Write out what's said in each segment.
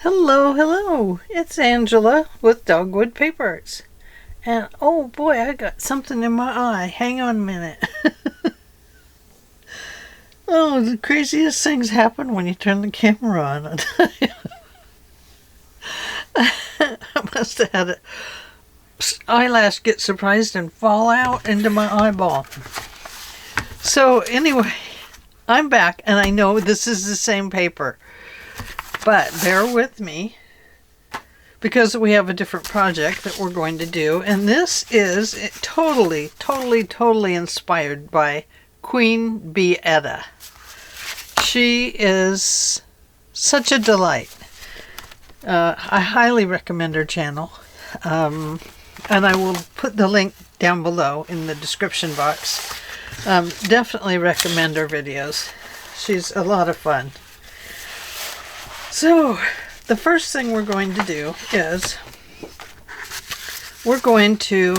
Hello, hello. It's Angela with Dogwood Paper Arts. And oh boy, I got something in my eye. Hang on a minute. Oh, the craziest things happen when you turn the camera on. I tell you. I must have had an eyelash get surprised and fall out into my eyeball. So anyway, I'm back and I know this is the same paper. But bear with me because we have a different project that we're going to do. And this is totally inspired by Queen Bee Etta. She is such a delight. I highly recommend her channel. And I will put the link down below in the description box. Definitely recommend her videos. She's a lot of fun. So, the first thing we're going to do is we're going to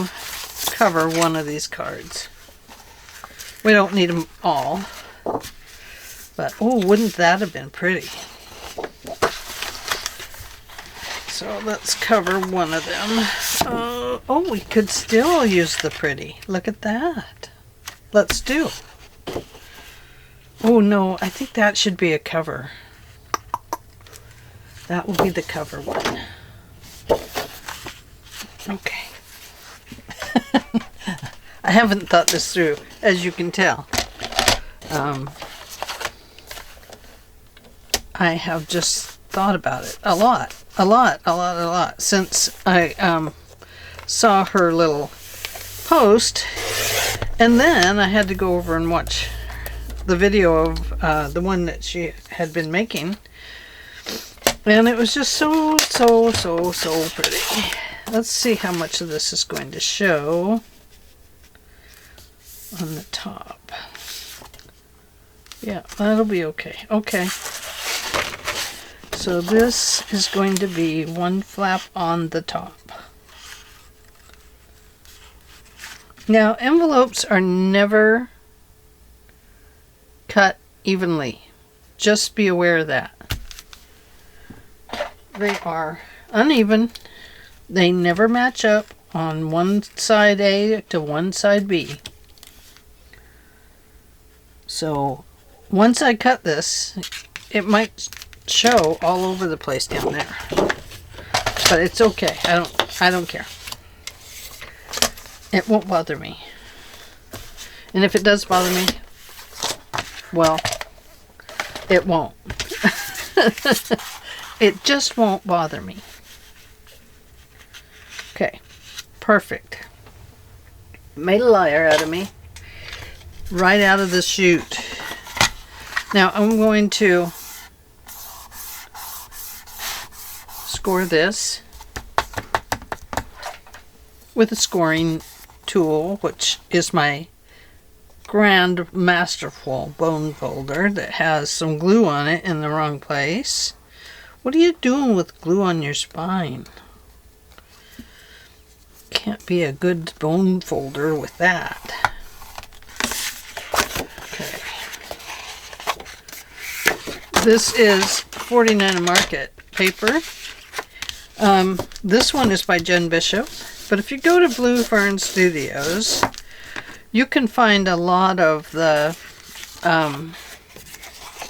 cover one of these cards. We don't need them all, but oh, wouldn't that have been pretty? So let's cover one of them. Oh, we could still use the pretty. Look at that. Let's do. Oh no, I think that should be a cover. That will be the cover one. Okay. I haven't thought this through, as you can tell. I have just thought about it a lot since I saw her little post, and then I had to go over and watch the video of the one that she had been making. And it was just so pretty. Let's see how much of this is going to show on the top. Yeah, that'll be okay. Okay. So this is going to be one flap on the top. Now, envelopes are never cut evenly. Just be aware of that. They are uneven. They never match up on one side A to one side B. So once I cut this, it might show all over the place down there. But it's okay. I don't care. It won't bother me. And if it does bother me, well, it won't. It just won't bother me. Okay, perfect. Made a liar out of me. Right out of the chute. Now I'm going to score this with a scoring tool, which is my grand masterful bone folder that has some glue on it in the wrong place. What are you doing with glue on your spine? Can't be a good bone folder with that. Okay. This is 49 Market paper. This one is by Jen Bishop. But if you go to Blue Fern Studios, you can find a lot of the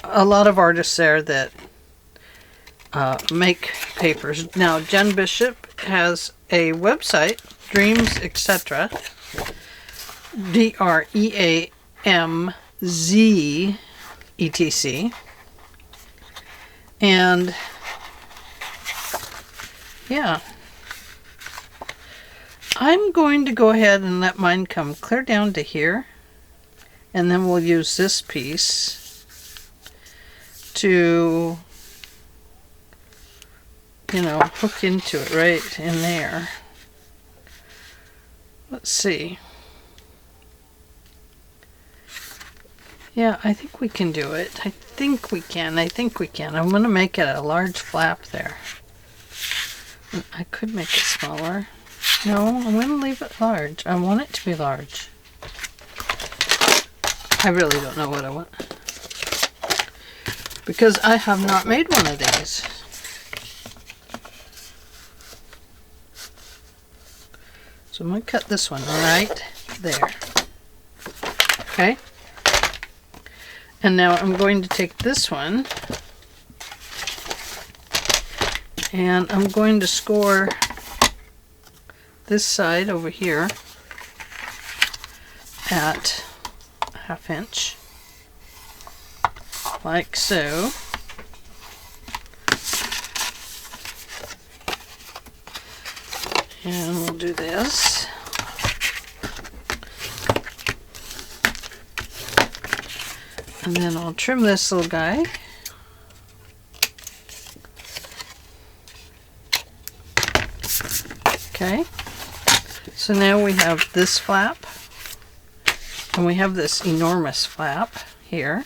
artists there that make papers. Now, Jen Bishop has a website, Dreams Etc. DREAMZ and yeah, I'm going to go ahead and let mine come clear down to here, and then we'll use this piece to, you know, hook into it right in there. Let's see. Yeah, I think we can do it. I think we can. I'm going to make it a large flap there. I could make it smaller. No, I'm going to leave it large. I want it to be large. I really don't know what I want, because I have not made one of these. So I'm going to cut this one right there. Okay. And now I'm going to take this one and I'm going to score this side over here at 1/2 inch, like so. And we'll do this. And then I'll trim this little guy. Okay. So now we have this flap. And we have this enormous flap here.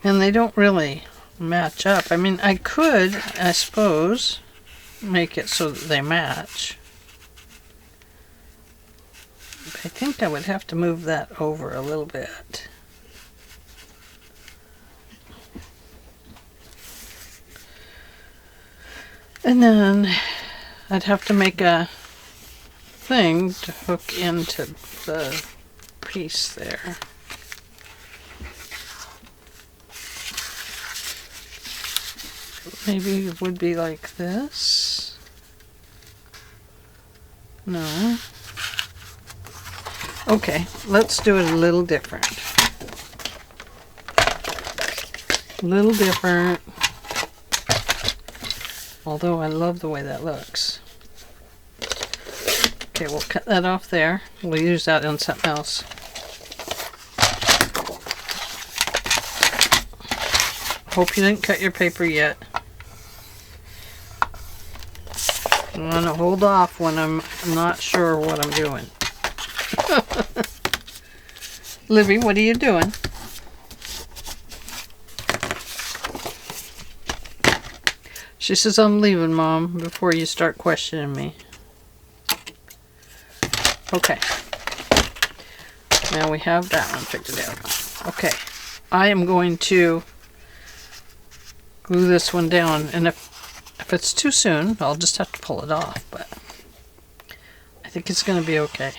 And they don't really match up. I mean, I could, I suppose, make it so that they match. I think I would have to move that over a little bit. And then I'd have to make a thing to hook into the piece there. Maybe it would be like this. No. Okay, let's do it a little different. A little different. Although I love the way that looks. Okay, we'll cut that off there. We'll use that on something else. Hope you didn't cut your paper yet. I want to hold off when I'm not sure what I'm doing. Libby, what are you doing? She says, I'm leaving, Mom, before you start questioning me. Okay. Now we have that one figured out. Okay. I am going to glue this one down, and if it's too soon, I'll just have to pull it off, but I think it's going to be okay.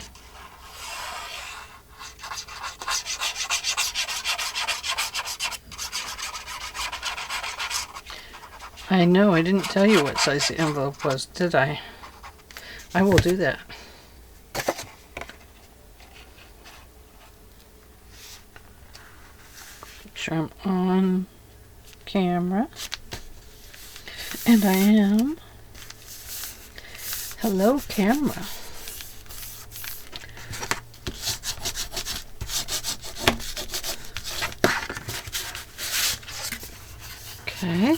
I know, I didn't tell you what size the envelope was, did I? I will do that. Make sure I'm on camera. And I am. Hello, camera. Okay.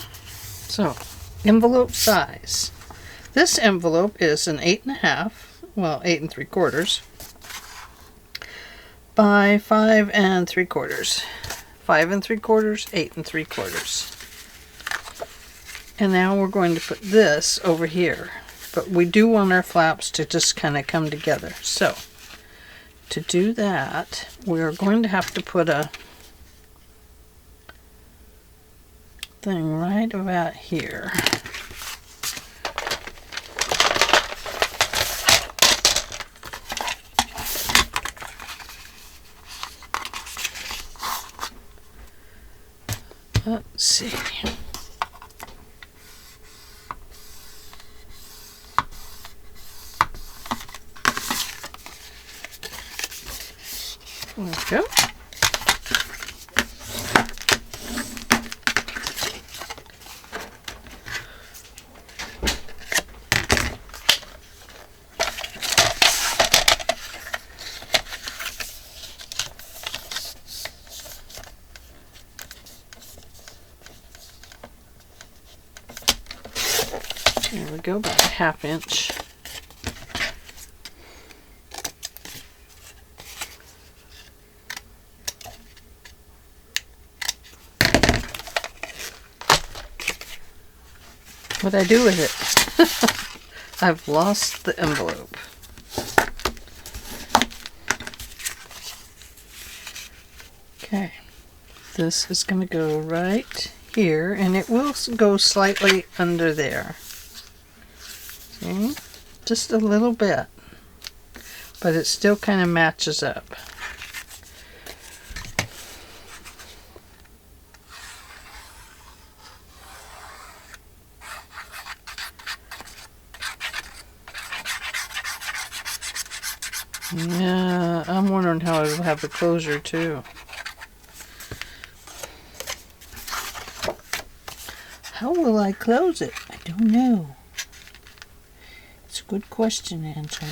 So, envelope size. This envelope is an 8.5, well, 8 3/4 by 5 3/4. 5 3/4, 8 3/4. And now we're going to put this over here. But we do want our flaps to just kind of come together. So, to do that, we're going to have to put a thing right about here. Let's see. There we go. There we go, about a 1/2 inch. What'd I do with it? I've lost the envelope. Okay, this is going to go right here, and it will go slightly under there. See? Just a little bit. But it still kind of matches up. Yeah, I'm wondering how it'll have the closure too. How will I close it? I don't know. It's a good question, Angela.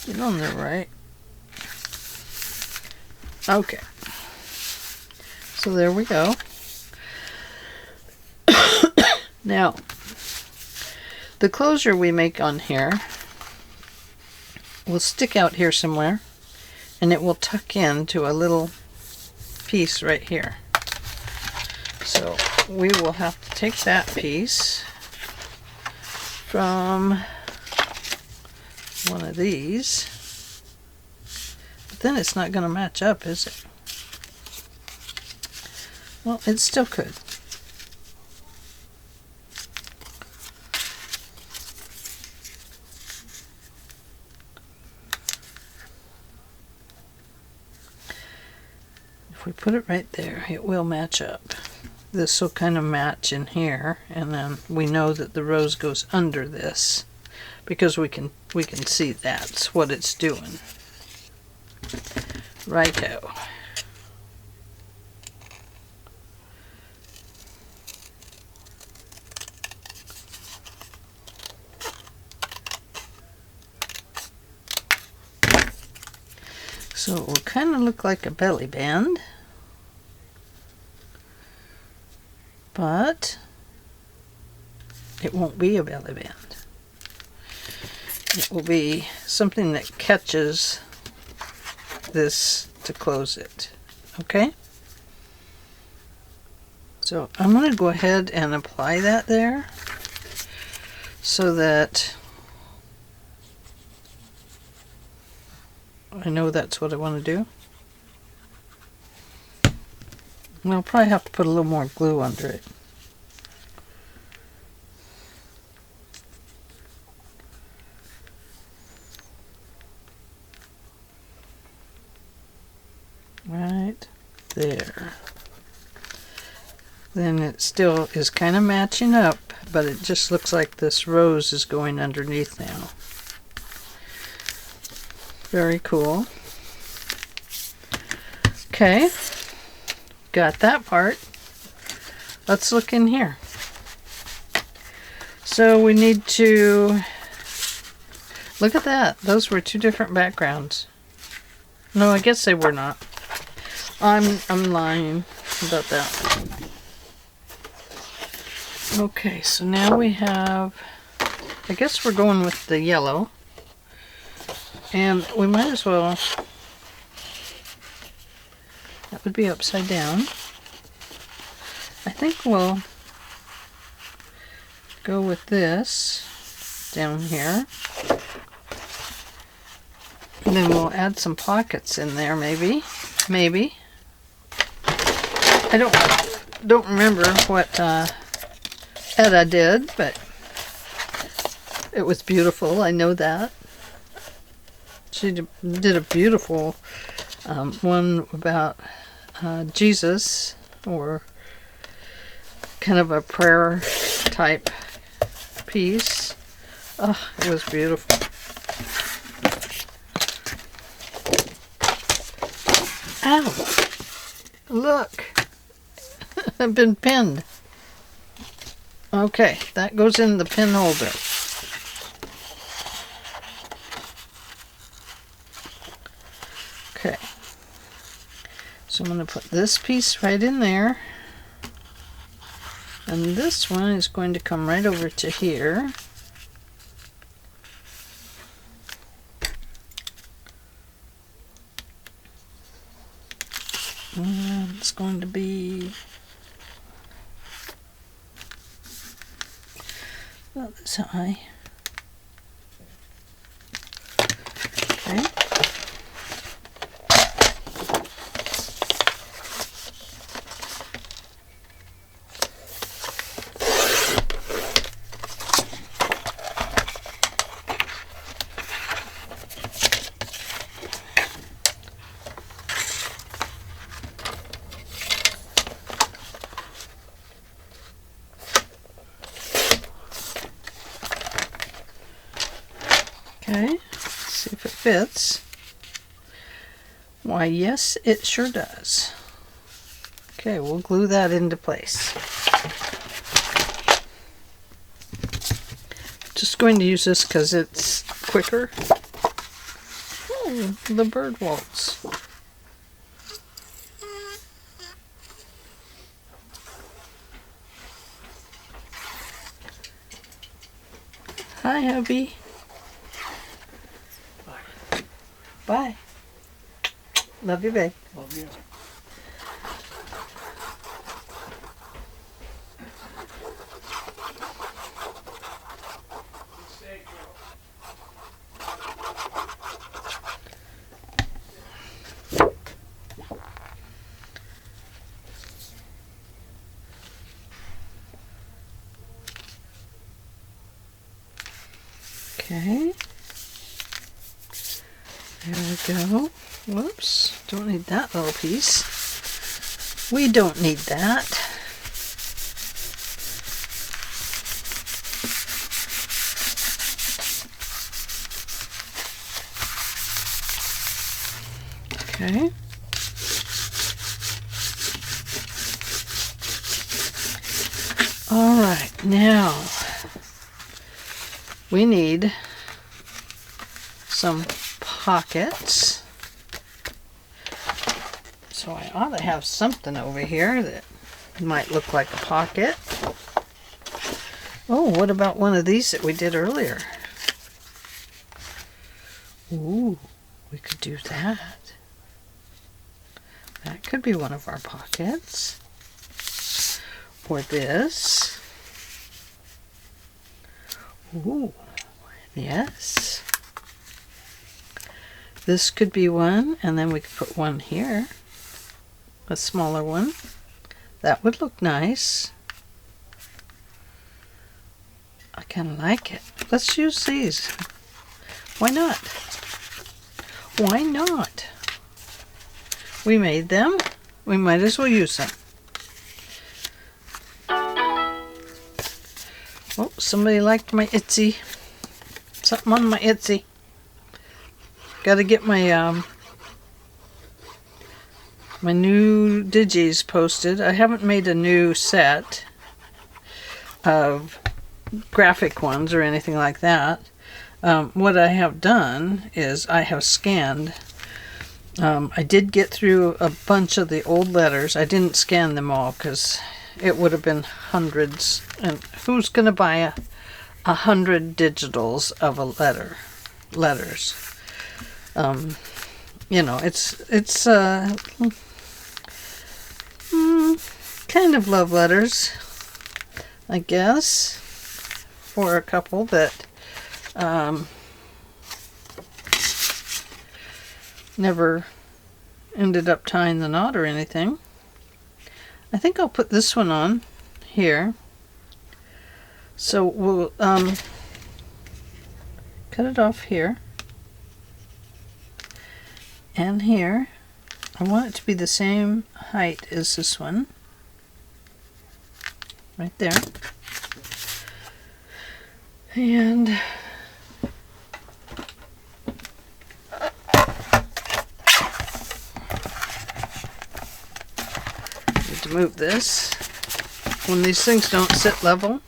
Get on there, right? Okay. So there we go. Now, the closure we make on here will stick out here somewhere, and it will tuck into a little piece right here. So we will have to take that piece from one of these, but then it's not going to match up, is it? Well, it still could. If we put it right there, it will match up. This will kind of match in here, and then we know that the rose goes under this because we can see that's what it's doing. Righto. So it will kind of look like a belly band, but it won't be a belly band. It will be something that catches this to close it. Okay? So I'm going to go ahead and apply that there so that I know that's what I want to do. And I'll probably have to put a little more glue under it. Right there. Then it still is kind of matching up, but it just looks like this rose is going underneath now. Very cool. Okay, got that part. Let's look in here. So we need to look at that. Those were two different backgrounds. No, I guess they were not. I'm lying about that. Okay, so now we have, I guess we're going with the yellow. And we might as well, that would be upside down. I think we'll go with this down here. And then we'll add some pockets in there, maybe. Maybe. I don't remember what Etta did, but it was beautiful. I know that. She did a beautiful one about Jesus, or kind of a prayer type piece. Oh, it was beautiful. Ow! Look! I've been pinned. Okay, that goes in the pin holder. Okay, so I'm going to put this piece right in there, and this one is going to come right over to here. And it's going to be about this high. Okay. Okay, let's see if it fits. Why, yes, it sure does. Okay, we'll glue that into place. Just going to use this because it's quicker. Oh, the bird waltz. Hi, hubby. Bye. Love you, babe. Love you. Okay. There we go. Whoops. Don't need that little piece. We don't need that. Okay. All right, now we need some pockets. So I ought to have something over here that might look like a pocket. Oh, what about one of these that we did earlier? Ooh, we could do that. That could be one of our pockets. Or this. Ooh, yes. This could be one, and then we could put one here. A smaller one. That would look nice. I kind of like it. Let's use these. Why not? Why not? We made them. We might as well use them. Oh, somebody liked my Etsy. Something on my Etsy. Gotta get my my new digis posted. I haven't made a new set of graphic ones or anything like that. What I have done is I have scanned. I did get through a bunch of the old letters. I didn't scan them all because it would have been hundreds. And who's going to buy 100 digitals of a letters? You know, it's kind of love letters, I guess, for a couple that never ended up tying the knot or anything. I think I'll put this one on here. So we'll cut it off here and here. I want it to be the same height as this one. Right there. And need to move this. When these things don't sit level,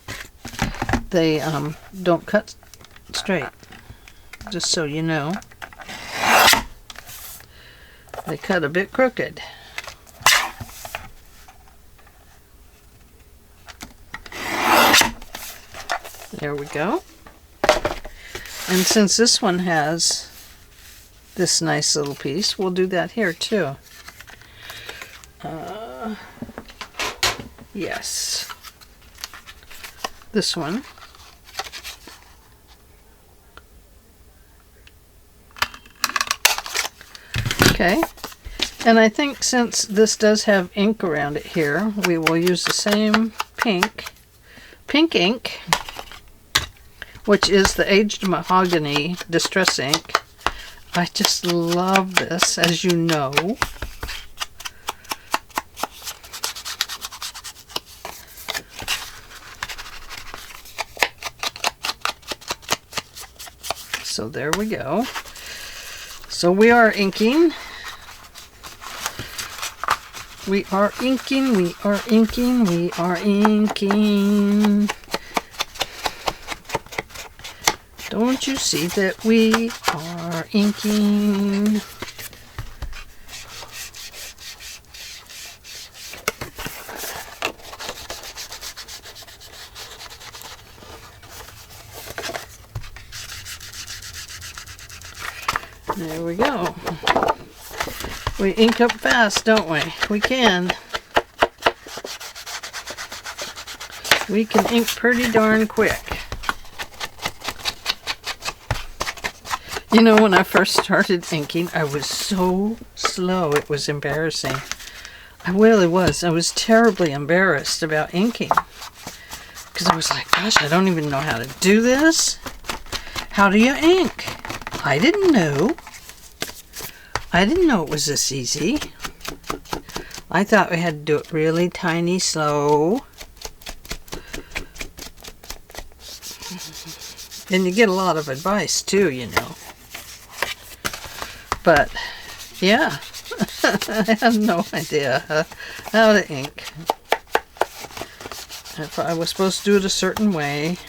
they don't cut straight. Just so you know. They cut a bit crooked. There we go. And since this one has this nice little piece, we'll do that here too. Yes. This one. Okay. And I think since this does have ink around it here, we will use the same pink ink, which is the Aged Mahogany Distress Ink. I just love this, as you know. So there we go. So we are inking. We are inking, we are inking, we are inking. Don't you see that we are inking? There we go. We ink up fast, don't we? We can. We can ink pretty darn quick. You know, when I first started inking, I was so slow, it was embarrassing. I really was. I was terribly embarrassed about inking. Because I was like, gosh, I don't even know how to do this. How do you ink? I didn't know. I didn't know it was this easy. I thought we had to do it really tiny, slow. And you get a lot of advice too, you know. But, yeah, I had no idea how to ink. If I was supposed to do it a certain way.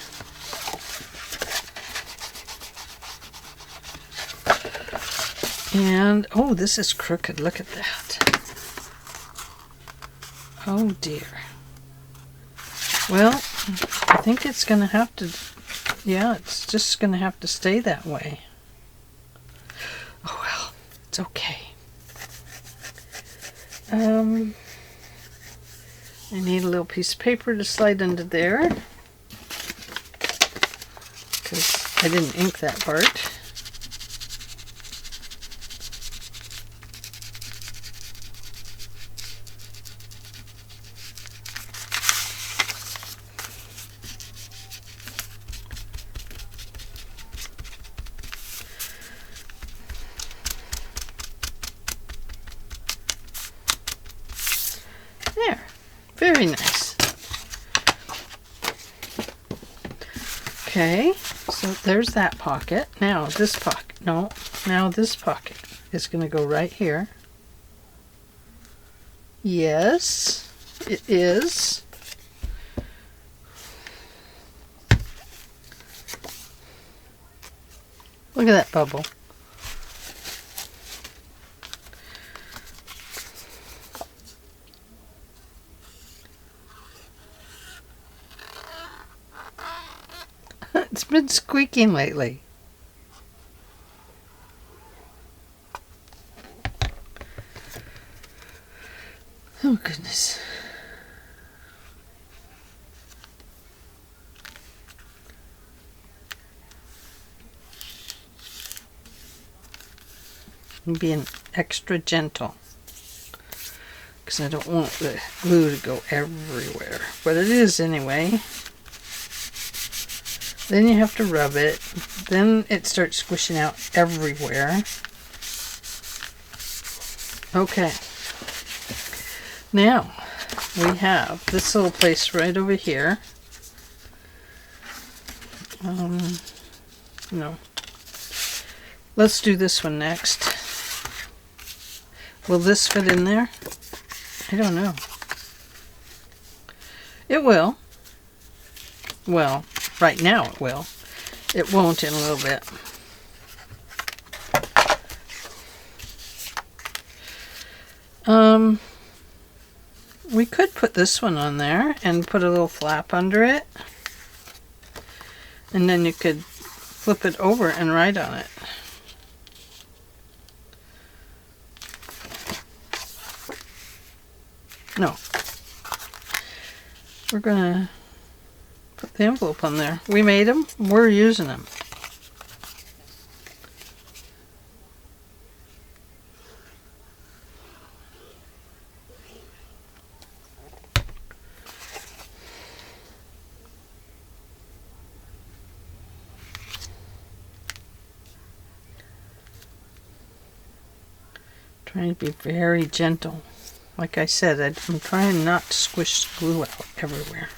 And, oh, this is crooked. Look at that. Oh, dear. Well, I think it's going to have to, yeah, it's just going to have to stay that way. Oh, well, it's okay. I need a little piece of paper to slide into there. Because I didn't ink that part. There. Very nice. Okay, so there's that pocket. Now this pocket, no, now this pocket is going to go right here. Yes, it is. Look at that bubble. It's been squeaking lately. Oh, goodness. I'm being extra gentle because I don't want the glue to go everywhere, but it is anyway. Then you have to rub it. Then it starts squishing out everywhere. Okay. Now, we have this little place right over here. No. Let's do this one next. Will this fit in there? I don't know. It will. Well, right now it will. It won't in a little bit. We could put this one on there and put a little flap under it. And then you could flip it over and write on it. No. We're gonna put the envelope on there. We made them. We're using them. Trying to be very gentle. Like I said, I'm trying not to squish the glue out everywhere.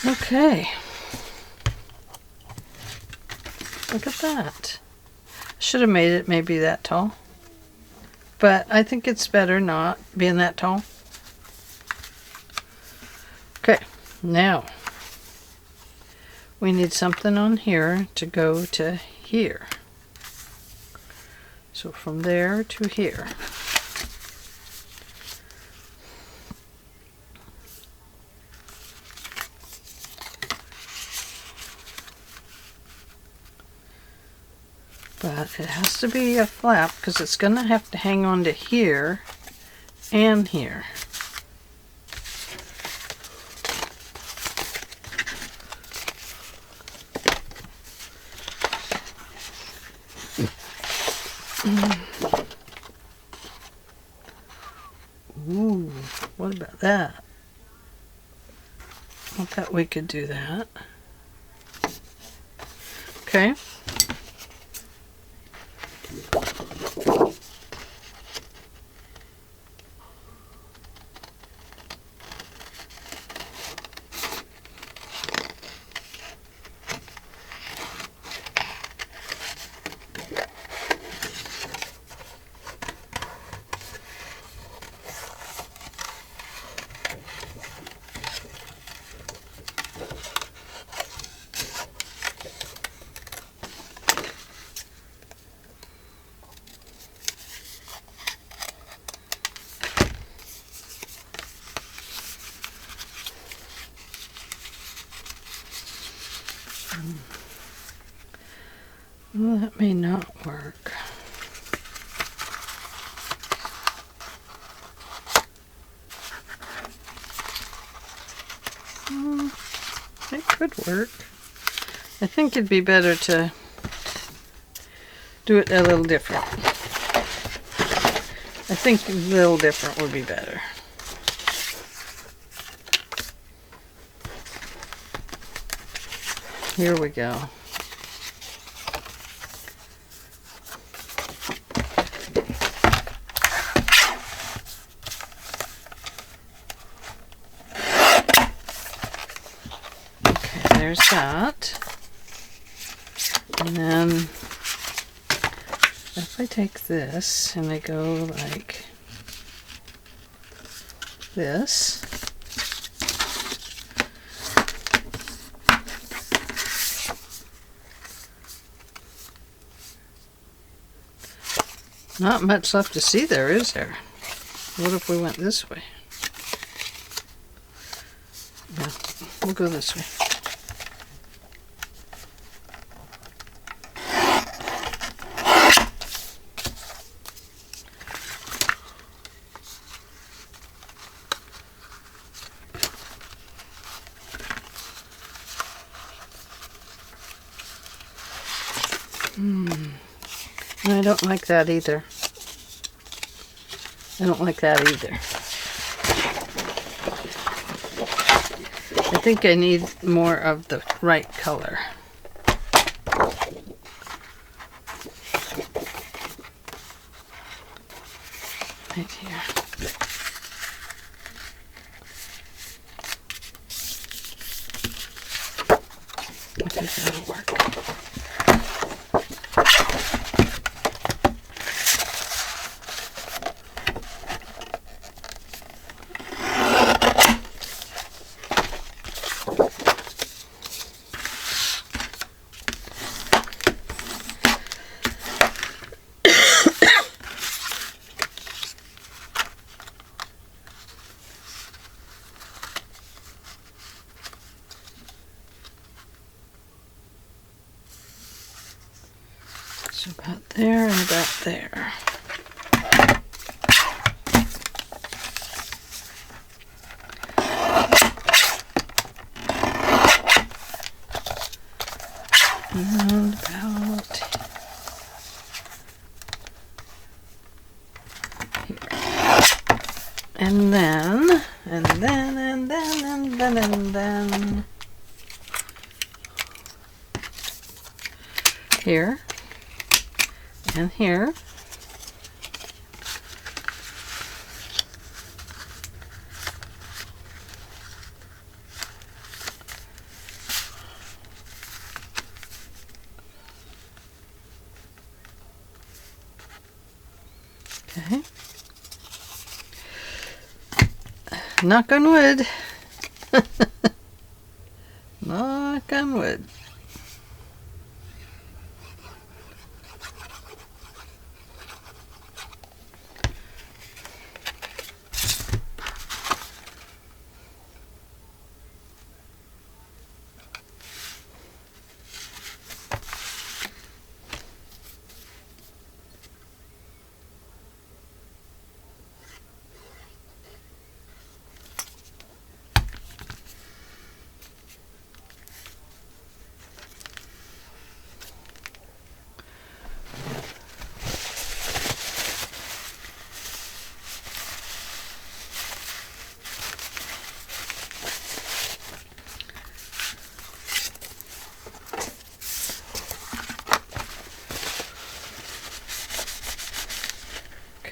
Okay. Look at that. Should have made it maybe that tall. But I think it's better not being that tall. Okay, now we need something on here to go to here. So from there to here. But it has to be a flap because it's going to have to hang on to here and here. Ooh, what about that? I bet we could do that. Okay. Well, that may not work. It could work. I think it'd be better to do it a little different. I think a little different would be better. Here we go. Okay, there's that. And then if I take this and I go like this, not much left to see there, is there? What if we went this way? No, we'll go this way. I don't like that either. I don't like that either. I think I need more of the right color. Right here. I think that'll work. So about there and about there. And about And then here and here. Okay. Knock on wood. Knock on wood.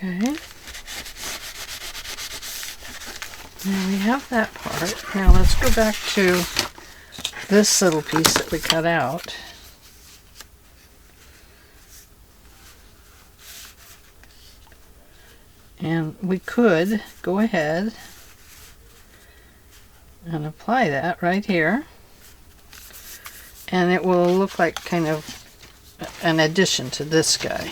Okay. Now we have that part. Now let's go back to this little piece that we cut out. And we could go ahead and apply that right here. And it will look like kind of an addition to this guy.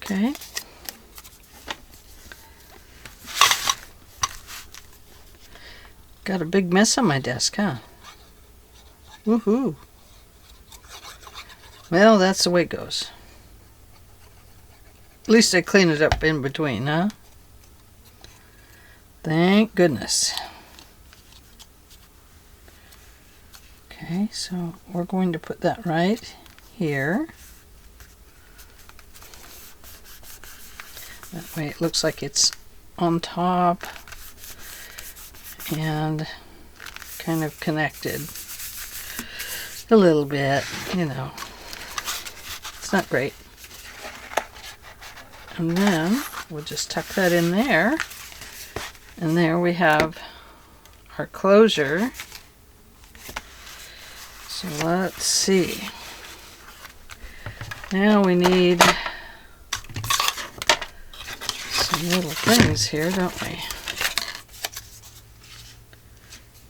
Okay. Got a big mess on my desk, huh? Woohoo. Well, that's the way it goes. At least I clean it up in between, huh? Thank goodness. Okay, so we're going to put that right here. That way it looks like it's on top and kind of connected a little bit, you know. It's not great. And then we'll just tuck that in there. And there we have our closure. So let's see. Now we need some little things here, don't we?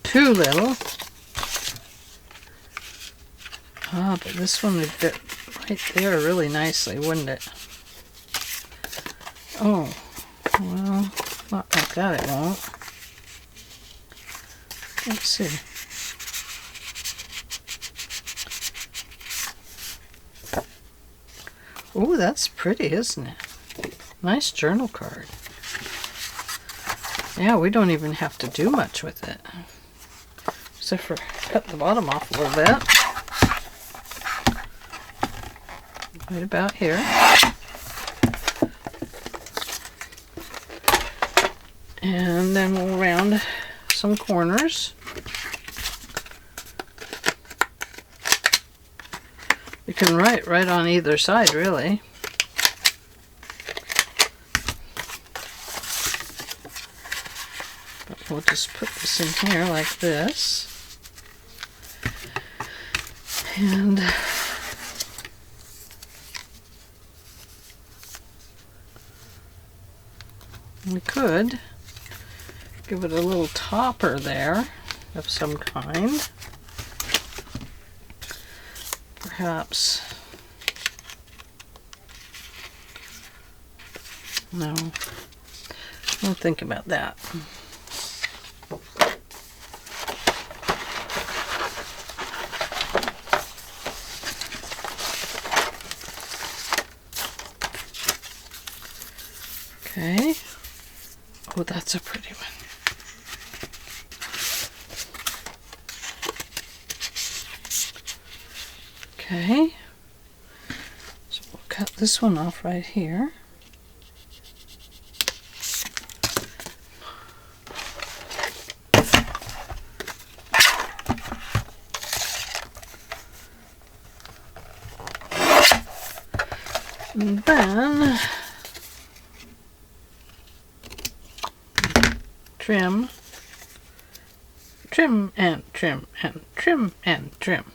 Too little. Ah, but this one would fit right there really nicely, wouldn't it? Oh, well, not like that it won't. Let's see. Oh, that's pretty, isn't it? Nice journal card. Yeah, we don't even have to do much with it. Except for cut the bottom off a little bit. Right about here. And then we'll round some corners. You can write right on either side, really. But we'll just put this in here like this. And we could give it a little topper there of some kind. Perhaps No. Don't think about that. Okay. Oh, that's a pretty one. Okay. So we'll cut this one off right here. And then trim, trim and trim and trim and trim.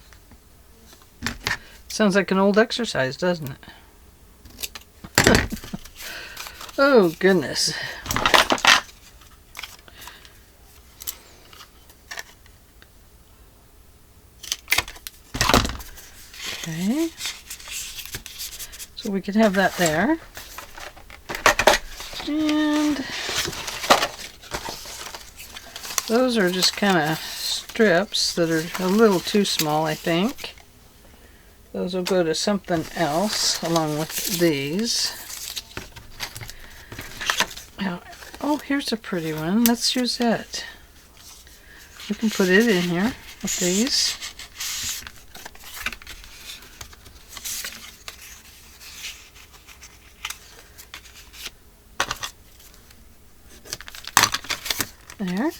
Sounds like an old exercise, doesn't it? Oh, goodness. Okay. So we could have that there. And those are just kind of strips that are a little too small, I think. Those will go to something else along with these. Now, oh, here's a pretty one. Let's use it. We can put it in here with these. There.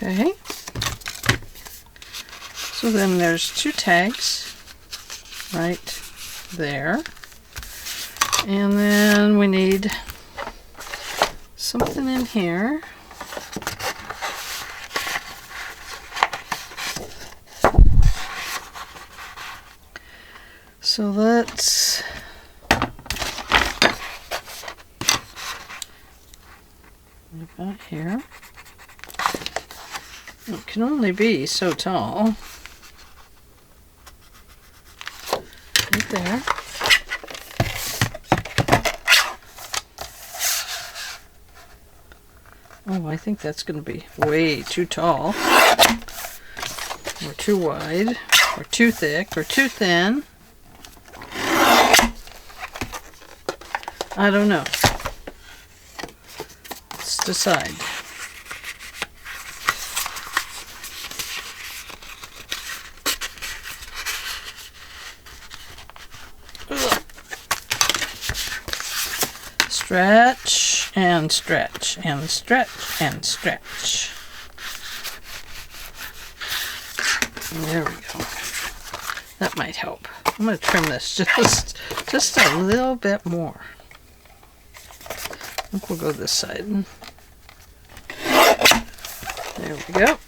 Okay. So then there's two tags right there. And then we need something in here. So let's move that here. It can only be so tall. Right there. Oh, I think that's going to be way too tall, or too wide, or too thick, or too thin. I don't know. Let's decide. Stretch and stretch and stretch and stretch. There we go. That might help. I'm going to trim this just a little bit more. I think we'll go this side. There we go.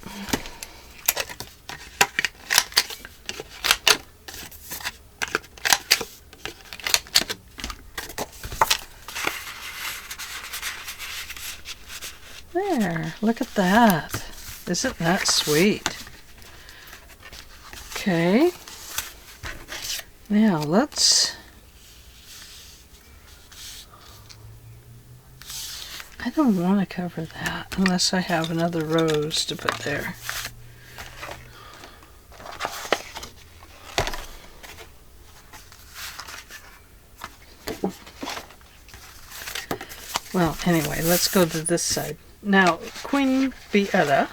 There, look at that. Isn't that sweet? Okay. Now let's... I don't want to cover that unless I have another rose to put there. Well, anyway, let's go to this side. Now, Queen Bee Etta,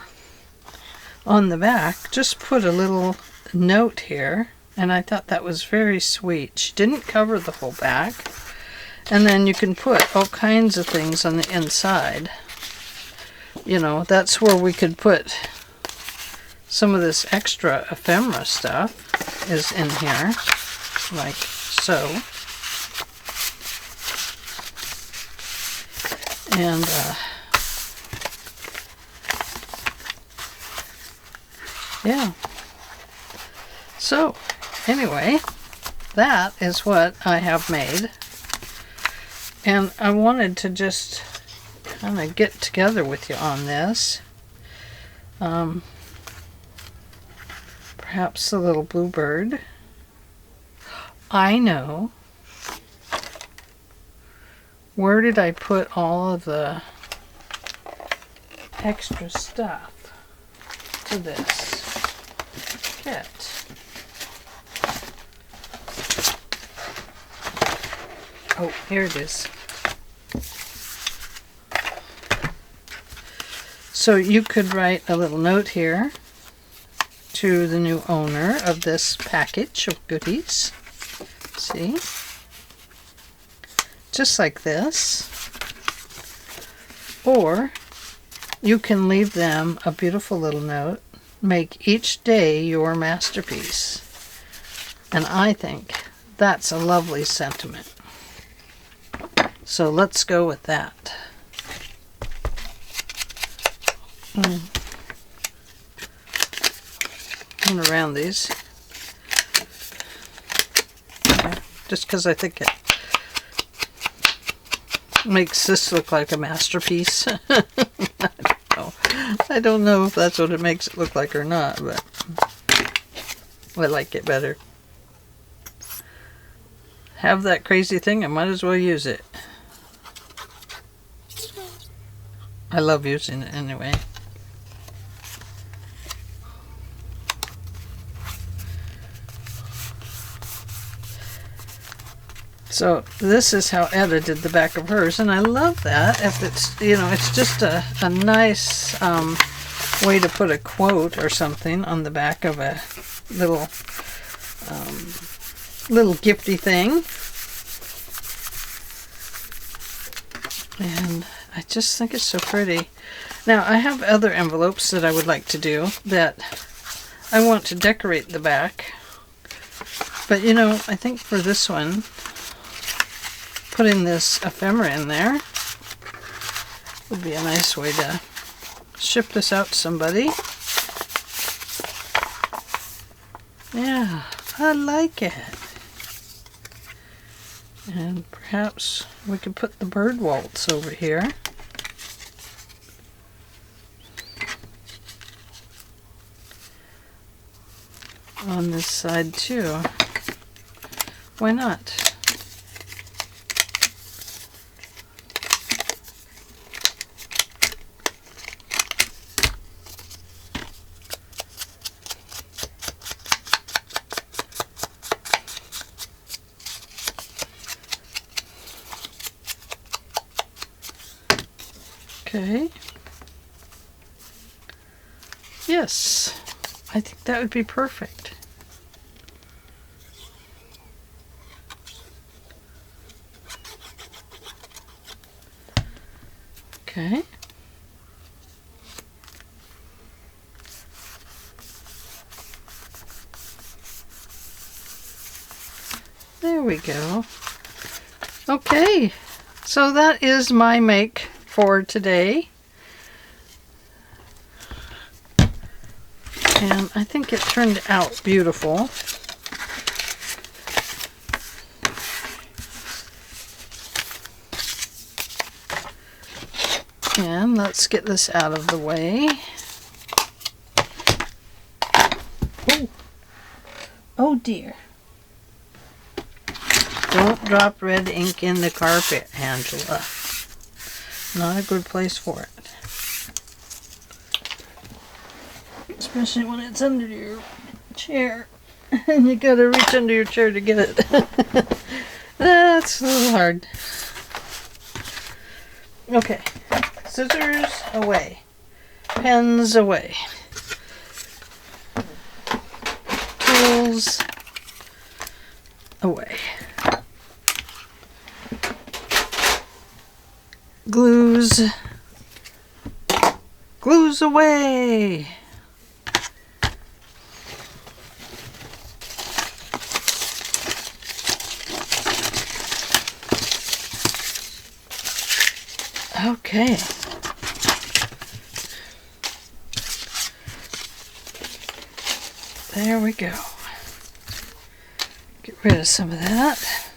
on the back, just put a little note here, and I thought that was very sweet. She didn't cover the whole back, and then you can put all kinds of things on the inside. You know, that's where we could put some of this extra ephemera stuff is in here, like so. And Yeah. So, anyway, that is what I have made. And I wanted to just kind of get together with you on this. Perhaps a little bluebird. I know. Where did I put all of the extra stuff to this kit? Oh, here it is. So you could write a little note here to the new owner of this package of goodies. See? Just like this. Or you can leave them a beautiful little note. Make each day your masterpiece. And I think that's a lovely sentiment. So let's go with that. And around these. Okay. Just because I think it makes this look like a masterpiece. I don't know if that's what it makes it look like or not, but I like it better. Have that crazy thing, I might as well use it. I love using it anyway. So this is how Etta did the back of hers, and I love that. If it's, you know, it's just a nice way to put a quote or something on the back of a little little gifty thing. And I just think it's so pretty. Now I have other envelopes that I would like to do that I want to decorate the back. But you know, I think for this one, putting this ephemera in there would be a nice way to ship this out to somebody. Yeah, I like it. And perhaps we could put the bird waltz over here. On this side too. Why not? Okay. Yes, I think that would be perfect. Okay. There we go. Okay, so that is my make for today. And I think it turned out beautiful. And let's get this out of the way. Oh, oh dear. Don't drop red ink in the carpet, Angela. Not a good place for it. Especially when it's under your chair. And you gotta reach under your chair to get it. That's a little hard. Okay. Scissors away. Pens away. Tools away. Glues away. Okay. there we go. Get rid of some of that.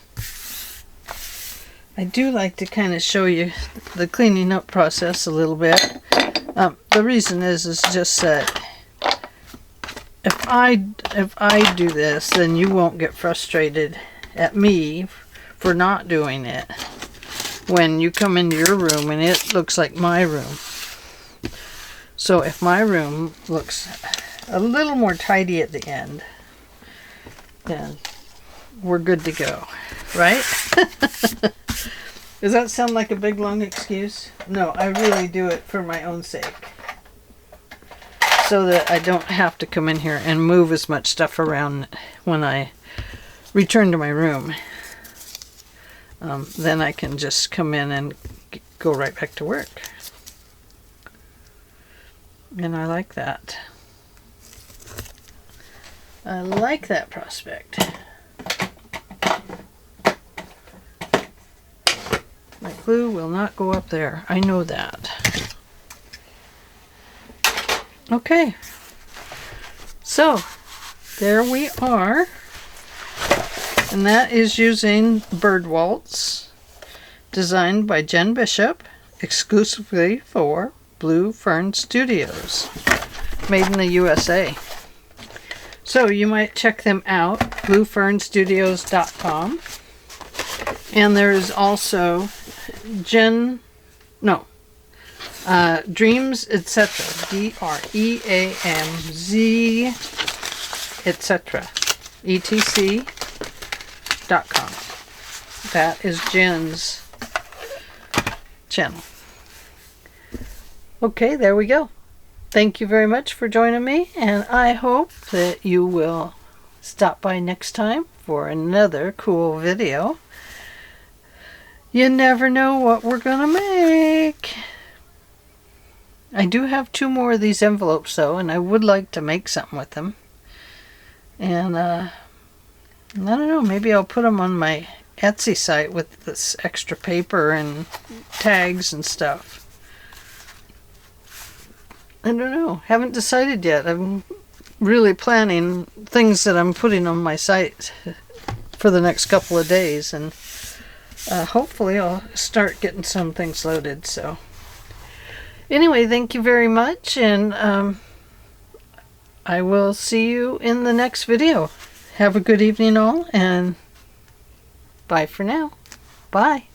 I do like to kind of show you the cleaning up process a little bit. The reason is just that if I do this, then you won't get frustrated at me for not doing it when you come into your room and it looks like my room. So if my room looks a little more tidy at the end, then we're good to go, right? Does that sound like a big long excuse? No, I really do it for my own sake. So that I don't have to come in here and move as much stuff around when I return to my room. Then I can just come in and go right back to work. And I like that. I like that prospect. My glue will not go up there. I know that. Okay. So, there we are. And that is using Bird Waltz, designed by Jen Bishop, exclusively for Blue Fern Studios, made in the USA. So you might check them out, bluefernstudios.com. And there is also Dreams, etc. DREAMZ, etc. etc.com. That is Jen's channel. Okay, there we go. Thank you very much for joining me, and I hope that you will stop by next time for another cool video. You never know what we're gonna make. I do have 2 more of these envelopes though, and I would like to make something with them. And I don't know, maybe I'll put them on my Etsy site with this extra paper and tags and stuff. I don't know, haven't decided yet. I'm really planning things that I'm putting on my site for the next couple of days, and hopefully I'll start getting some things loaded. So anyway, thank you very much, and I will see you in the next video. Have a good evening all, and bye for now. Bye.